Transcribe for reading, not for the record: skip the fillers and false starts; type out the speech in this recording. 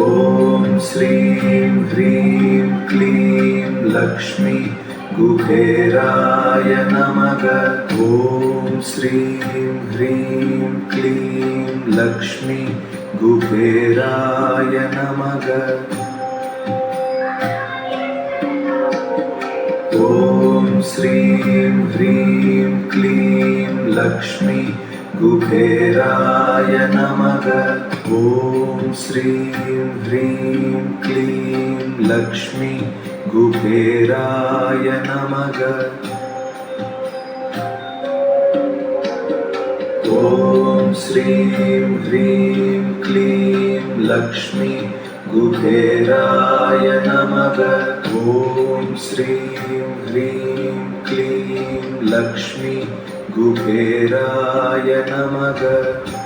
ॐ श्रीं ह्रीं क्लीं लक्ष्मी कुबेराय नमः। ॐ श्रीं ह्रीं क्लीं लक्ष्मी कुबेराय नमः। ॐ श्रीं ह्रीं क्लीं लक्ष्मी कुबेराय नमः। ॐ श्रीं ह्रीं क्लीं लक्ष्मी कुबेराय नमः। ॐ श्रीं ह्रीं क्लीं लक्ष्मी कुबेराय नमः। ॐ श्रीं ह्रीं क्लीं लक्ष्मी कुबेराय नमः।